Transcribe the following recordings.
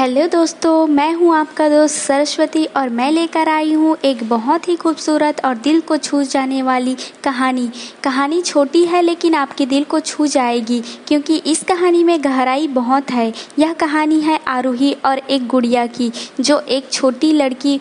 Hello दोस्तों, मैं हूं आपका दोस्त सरस्वती और मैं लेकर आई हूं एक बहुत ही खूबसूरत और दिल को छू जाने वाली कहानी छोटी है लेकिन आपके दिल को छू जाएगी क्योंकि इस कहानी में गहराई बहुत है। यह कहानी है आरूही और एक गुड़िया की, जो एक छोटी लड़की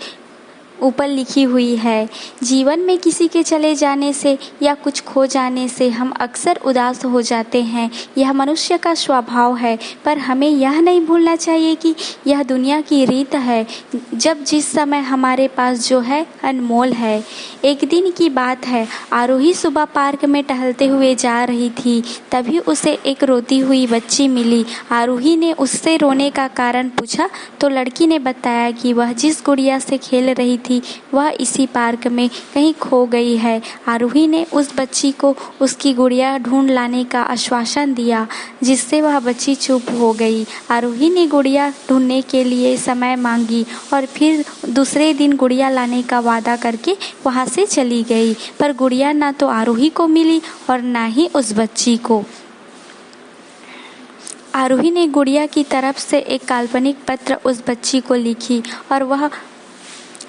ऊपर लिखी हुई है। जीवन में किसी के चले जाने से या कुछ खो जाने से हम अक्सर उदास हो जाते हैं। यह मनुष्य का स्वभाव है, पर हमें यह नहीं भूलना चाहिए कि यह दुनिया की रीत है, जब जिस समय हमारे पास जो है अनमोल है। एक दिन की बात है, आरोही सुबह पार्क में टहलते हुए जा रही थी। तभी उसे एक रोती हुई बच्ची मिली। आरोही ने उससे रोने का कारण पूछा तो लड़की ने बताया कि वह जिस गुड़िया से खेल रही थी वह इसी पार्क में कहीं खो गई है। आरोही ने उस बच्ची को उसकी गुड़िया ढूंढ लाने का आश्वासन दिया, जिससे वह बच्ची चुप हो गई। आरोही ने गुड़िया ढूंढने के लिए समय मांगी और फिर दूसरे दिन गुड़िया लाने का वादा करके वहां से चली गई, पर गुड़िया ना तो आरोही को मिली और ना ही उस बच्ची को। आरोही ने गुड़िया की तरफ से एक काल्पनिक पत्र उस बच्ची को लिखी और वह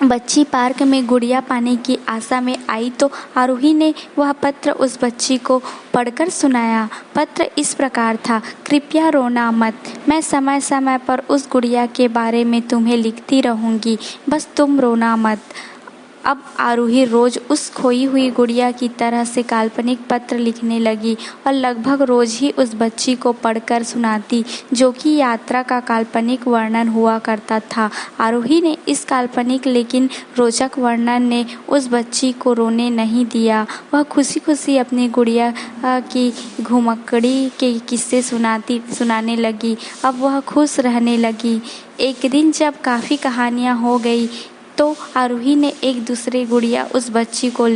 बच्ची पार्क में गुड़िया पाने की आशा में आई तो आरोही ने वह पत्र उस बच्ची को पढ़कर सुनाया। पत्र इस प्रकार था, कृपया रोना मत, मैं समय समय पर उस गुड़िया के बारे में तुम्हें लिखती रहूँगी, बस तुम रोना मत। अब आरोही रोज उस खोई हुई गुड़िया की तरह से काल्पनिक पत्र लिखने लगी और लगभग रोज ही उस बच्ची को पढ़कर सुनाती, जो कि यात्रा का काल्पनिक वर्णन हुआ करता था। आरोही ने इस काल्पनिक लेकिन रोचक वर्णन ने उस बच्ची को रोने नहीं दिया। वह खुशी खुशी अपनी गुड़िया की घुमक्कड़ी के किस्से सुनाने लगी। अब वह खुश रहने लगी। एक दिन जब काफ़ी कहानियाँ हो गई तो आरोही ने एक दूसरी गुड़िया उस बच्ची को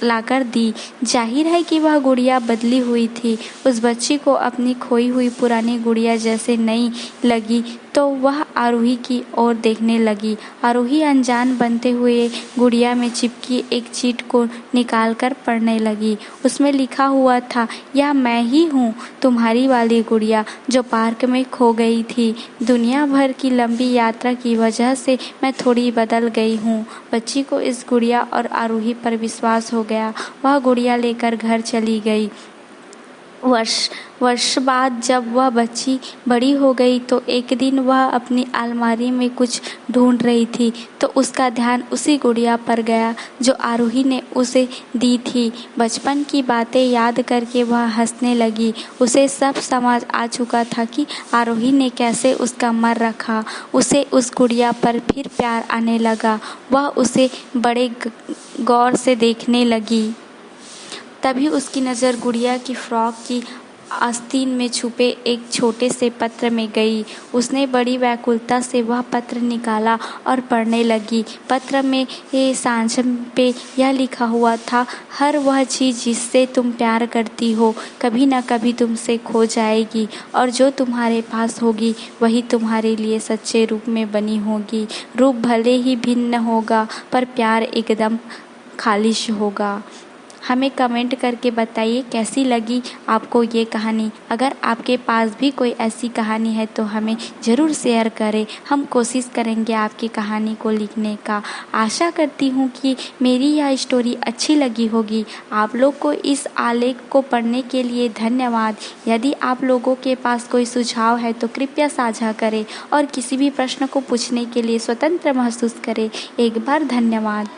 लाकर दी। जाहिर है कि वह गुड़िया बदली हुई थी। उस बच्ची को अपनी खोई हुई पुरानी गुड़िया जैसे नई लगी तो वह आरोही की ओर देखने लगी। आरोही अनजान बनते हुए गुड़िया में चिपकी एक चीट को निकालकर पढ़ने लगी। उसमें लिखा हुआ था, यह मैं ही हूँ, तुम्हारी वाली गुड़िया जो पार्क में खो गई थी। दुनिया भर की लंबी यात्रा की वजह से मैं थोड़ी बदल गई हूँ। बच्ची को इस गुड़िया और आरोही पर विश्वास हो गया। वह गुड़िया लेकर घर चली गई। वर्ष बाद जब वह बच्ची बड़ी हो गई तो एक दिन वह अपनी अलमारी में कुछ ढूंढ रही थी तो उसका ध्यान उसी गुड़िया पर गया जो आरोही ने उसे दी थी। बचपन की बातें याद करके वह हंसने लगी। उसे सब समझ आ चुका था कि आरोही ने कैसे उसका मन रखा। उसे उस गुड़िया पर फिर प्यार आने लगा। वह उसे बड़े गौर से देखने लगी। तभी उसकी नज़र गुड़िया की फ्रॉक की आस्तीन में छुपे एक छोटे से पत्र में गई। उसने बड़ी व्याकुलता से वह पत्र निकाला और पढ़ने लगी। पत्र में सांझ पे यह लिखा हुआ था, हर वह चीज़ जिससे तुम प्यार करती हो कभी न कभी तुमसे खो जाएगी और जो तुम्हारे पास होगी वही तुम्हारे लिए सच्चे रूप में बनी होगी। रूप भले ही भिन्न होगा पर प्यार एकदम खालिश होगा। हमें कमेंट करके बताइए कैसी लगी आपको ये कहानी। अगर आपके पास भी कोई ऐसी कहानी है तो हमें ज़रूर शेयर करें। हम कोशिश करेंगे आपकी कहानी को लिखने का। आशा करती हूँ कि मेरी यह स्टोरी अच्छी लगी होगी। आप लोग को इस आलेख को पढ़ने के लिए धन्यवाद। यदि आप लोगों के पास कोई सुझाव है तो कृपया साझा करें और किसी भी प्रश्न को पूछने के लिए स्वतंत्र महसूस करें। एक बार धन्यवाद।